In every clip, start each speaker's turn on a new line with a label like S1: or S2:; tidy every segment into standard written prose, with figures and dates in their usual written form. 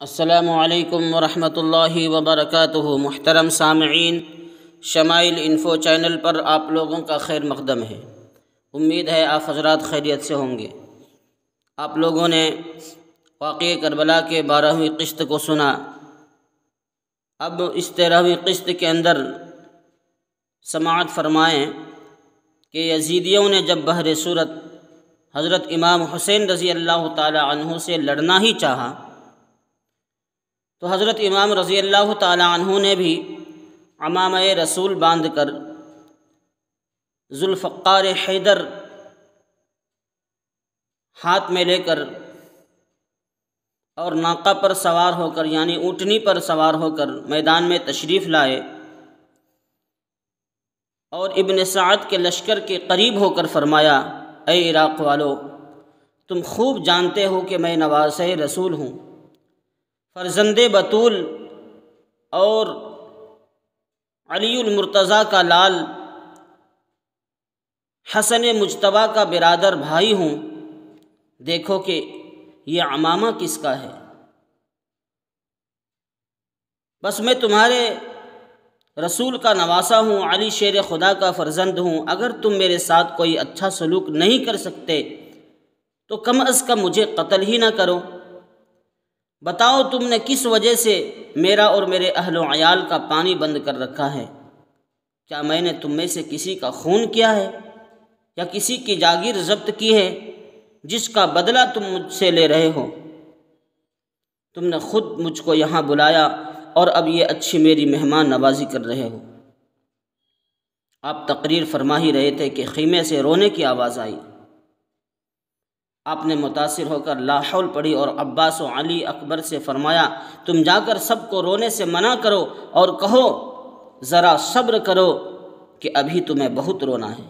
S1: السلام علیکم ورحمۃ اللہ وبرکاتہ۔ محترم سامعین، شمائل انفو چینل پر آپ لوگوں کا خیر مقدم ہے۔ امید ہے آپ حضرات خیریت سے ہوں گے۔ آپ لوگوں نے واقعہ کربلا کے 12ویں قسط کو سنا۔ اب اس 13ویں قسط کے اندر سماعت فرمائیں کہ یزیدیوں نے جب بہر صورت حضرت امام حسین رضی اللہ تعالی عنہ سے لڑنا ہی چاہا تو حضرت امام رضی اللہ تعالی عنہ نے بھی عمامہ رسول باندھ کر ذوالفقار حیدر ہاتھ میں لے کر اور ناقہ پر سوار ہو کر یعنی اونٹنی پر سوار ہو کر میدان میں تشریف لائے اور ابن سعد کے لشکر کے قریب ہو کر فرمایا، اے عراق والو، تم خوب جانتے ہو کہ میں نواسہ رسول ہوں، فرزند بطول اور علی المرتضیٰ کا لال، حسن مجتبیٰ کا برادر بھائی ہوں۔ دیکھو کہ یہ عمامہ کس کا ہے؟ بس میں تمہارے رسول کا نواسہ ہوں، علی شیر خدا کا فرزند ہوں۔ اگر تم میرے ساتھ کوئی اچھا سلوک نہیں کر سکتے تو کم از کم مجھے قتل ہی نہ کرو۔ بتاؤ تم نے کس وجہ سے میرا اور میرے اہل و عیال کا پانی بند کر رکھا ہے؟ کیا میں نے تم میں سے کسی کا خون کیا ہے یا کسی کی جاگیر ضبط کی ہے جس کا بدلہ تم مجھ سے لے رہے ہو؟ تم نے خود مجھ کو یہاں بلایا اور اب یہ اچھی میری مہمان نوازی کر رہے ہو۔ آپ تقریر فرما ہی رہے تھے کہ خیمے سے رونے کی آواز آئی۔ آپ نے متاثر ہو کر لا حول پڑھی اور عباس و علی اکبر سے فرمایا، تم جا کر سب کو رونے سے منع کرو اور کہو ذرا صبر کرو کہ ابھی تمہیں بہت رونا ہے۔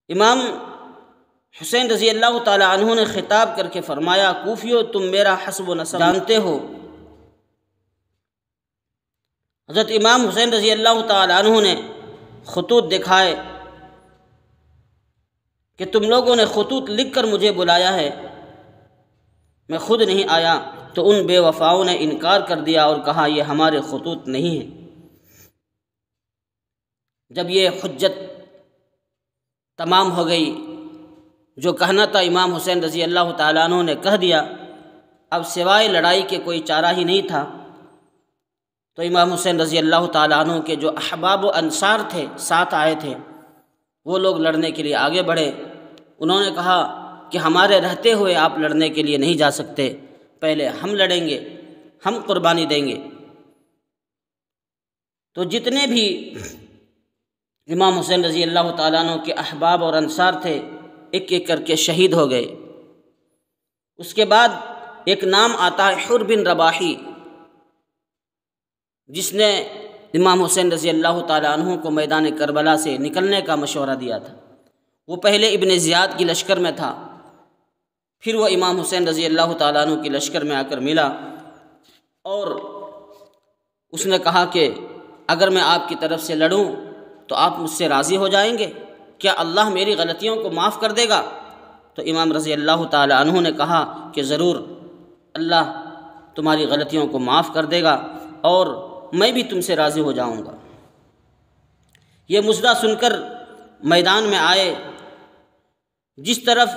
S1: امام حسین رضی اللہ تعالی عنہ نے خطاب کر کے فرمایا، کوفیو، تم میرا حسب و نسب جانتے ہو۔ حضرت امام حسین رضی اللہ تعالی عنہ نے خطوط دکھائے کہ تم لوگوں نے خطوط لکھ کر مجھے بلایا ہے، میں خود نہیں آیا۔ تو ان بے وفاؤں نے انکار کر دیا اور کہا یہ ہمارے خطوط نہیں ہیں۔ جب یہ حجت تمام ہو گئی، جو کہنا تھا امام حسین رضی اللہ تعالیٰ عنہ نے کہہ دیا، اب سوائے لڑائی کے کوئی چارہ ہی نہیں تھا۔ تو امام حسین رضی اللہ تعالیٰ عنہ کے جو احباب و انصار تھے، ساتھ آئے تھے، وہ لوگ لڑنے کے لیے آگے بڑھے۔ انہوں نے کہا کہ ہمارے رہتے ہوئے آپ لڑنے کے لیے نہیں جا سکتے، پہلے ہم لڑیں گے، ہم قربانی دیں گے۔ تو جتنے بھی امام حسین رضی اللہ تعالیٰ عنہ کے احباب اور انصار تھے، ایک ایک کر کے شہید ہو گئے۔ اس کے بعد ایک نام آتا ہے حر بن رباحی، جس نے امام حسین رضی اللہ تعالیٰ عنہ کو میدان کربلا سے نکلنے کا مشورہ دیا تھا۔ وہ پہلے ابن زیاد کی لشکر میں تھا، پھر وہ امام حسین رضی اللہ تعالیٰ عنہ کی لشکر میں آ کر ملا اور اس نے کہا کہ اگر میں آپ کی طرف سے لڑوں تو آپ مجھ سے راضی ہو جائیں گے؟ کیا اللہ میری غلطیوں کو معاف کر دے گا؟ تو امام رضی اللہ تعالیٰ عنہ نے کہا کہ ضرور، اللہ تمہاری غلطیوں کو معاف کر دے گا اور میں بھی تم سے راضی ہو جاؤں گا۔ یہ مژدہ سن کر میدان میں آئے، جس طرف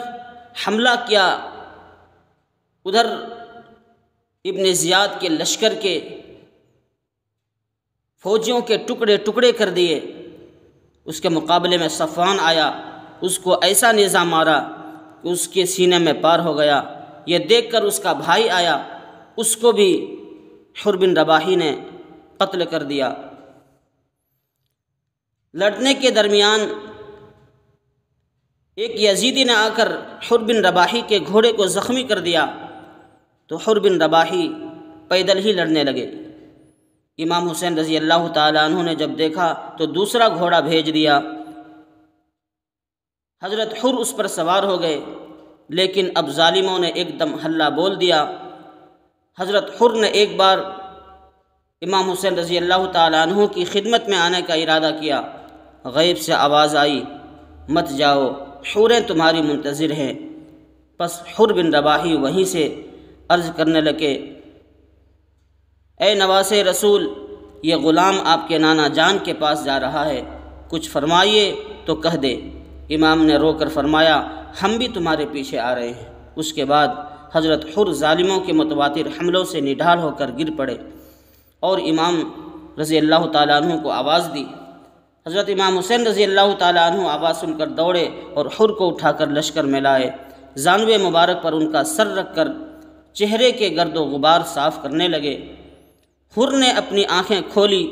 S1: حملہ کیا ادھر ابن زیاد کے لشکر کے فوجیوں کے ٹکڑے ٹکڑے کر دیے۔ اس کے مقابلے میں صفوان آیا، اس کو ایسا نیزہ مارا کہ اس کے سینے میں پار ہو گیا۔ یہ دیکھ کر اس کا بھائی آیا، اس کو بھی حر بن رباحی نے قتل کر دیا۔ لڑنے کے درمیان ایک یزیدی نے آ کر حر بن رباحی کے گھوڑے کو زخمی کر دیا، تو حر بن رباحی پیدل ہی لڑنے لگے۔ امام حسین رضی اللہ تعالیٰ عنہ نے جب دیکھا تو دوسرا گھوڑا بھیج دیا۔ حضرت حر اس پر سوار ہو گئے، لیکن اب ظالموں نے ایک دم ہلہ بول دیا۔ حضرت حر نے ایک بار امام حسین رضی اللہ تعالیٰ عنہ کی خدمت میں آنے کا ارادہ کیا۔ غیب سے آواز آئی، مت جاؤ، حوریں تمہاری منتظر ہیں۔ پس حر بن رباحی وہیں سے عرض کرنے لگے، اے نواس رسول، یہ غلام آپ کے نانا جان کے پاس جا رہا ہے، کچھ فرمائیے تو کہہ دے۔ امام نے رو کر فرمایا، ہم بھی تمہارے پیچھے آ رہے ہیں۔ اس کے بعد حضرت حر ظالموں کے متواتر حملوں سے نڈھال ہو کر گر پڑے اور امام رضی اللہ تعالیٰ عنہ کو آواز دی۔ حضرت امام حسین رضی اللہ تعالیٰ عنہ آواز سن کر دوڑے اور حر کو اٹھا کر لشکر میں لائے، زانوے مبارک پر ان کا سر رکھ کر چہرے کے گرد و غبار صاف کرنے لگے۔ حر نے اپنی آنکھیں کھولی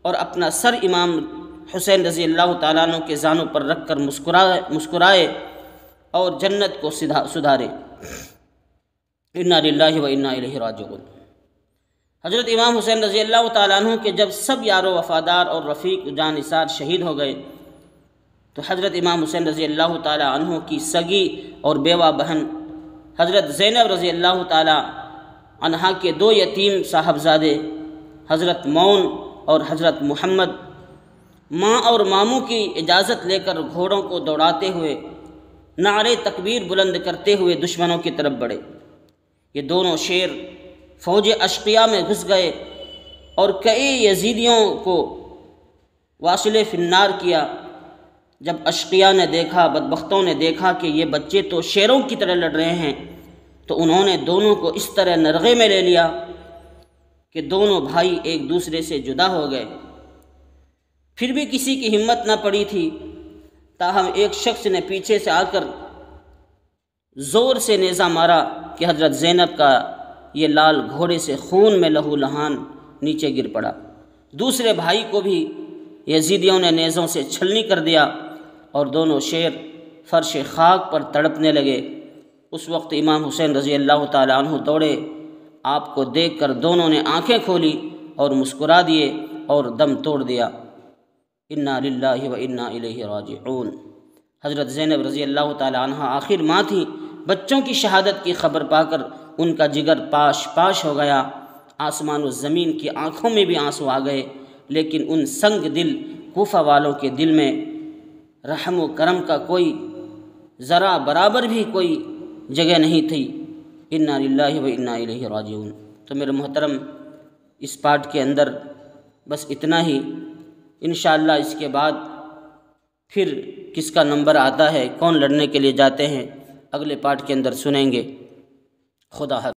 S1: اور اپنا سر امام حسین رضی اللہ تعالیٰ عنہ کے زانوں پر رکھ کر مسکرائے اور جنت کو سدھارے۔ انا للہ و انا الیہ راجعون۔ حضرت امام حسین رضی اللہ تعالیٰ عنہ کے جب سب یار و وفادار اور رفیق جان نثار شہید ہو گئے تو حضرت امام حسین رضی اللہ تعالیٰ عنہ کی سگی اور بیوہ بہن حضرت زینب رضی اللہ تعالیٰ عنہا کے 2 یتیم صاحبزادے حضرت مون اور حضرت محمد ماں اور ماموں کی اجازت لے کر گھوڑوں کو دوڑاتے ہوئے نعرے تکبیر بلند کرتے ہوئے دشمنوں کی طرف بڑھے۔ یہ دونوں شیر فوج اشقیاء میں گھس گئے اور کئی یزیدیوں کو واصل فی النار کیا۔ جب اشقیاء نے دیکھا، بدبختوں نے دیکھا کہ یہ بچے تو شیروں کی طرح لڑ رہے ہیں، تو انہوں نے دونوں کو اس طرح نرغے میں لے لیا کہ دونوں بھائی ایک دوسرے سے جدا ہو گئے۔ پھر بھی کسی کی ہمت نہ پڑی تھی، تاہم ایک شخص نے پیچھے سے آ کر زور سے نیزہ مارا کہ حضرت زینب کا یہ لال گھوڑے سے خون میں لہو لہان نیچے گر پڑا۔ دوسرے بھائی کو بھی یزیدیوں نے نیزوں سے چھلنی کر دیا اور دونوں شیر فرش خاک پر تڑپنے لگے۔ اس وقت امام حسین رضی اللہ تعالیٰ عنہ دوڑے، آپ کو دیکھ کر دونوں نے آنکھیں کھولی اور مسکرا دیے اور دم توڑ دیا۔ انا للہ و انا الیہ راجعون۔ حضرت زینب رضی اللہ تعالیٰ عنہ آخر ماں تھیں، بچوں کی شہادت کی خبر پا کر ان کا جگر پاش پاش ہو گیا۔ آسمان و زمین کی آنکھوں میں بھی آنسو آ گئے، لیکن ان سنگ دل کوفہ والوں کے دل میں رحم و کرم کا کوئی ذرا برابر بھی کوئی جگہ نہیں تھی۔ انا للہ و انا الیہ راجعون۔ تو میرے محترم، اس پارٹ کے اندر بس اتنا ہی۔ انشاءاللہ اس کے بعد پھر کس کا نمبر آتا ہے، کون لڑنے کے لیے جاتے ہیں، اگلے پارٹ کے اندر سنیں گے۔ خدا حافظ۔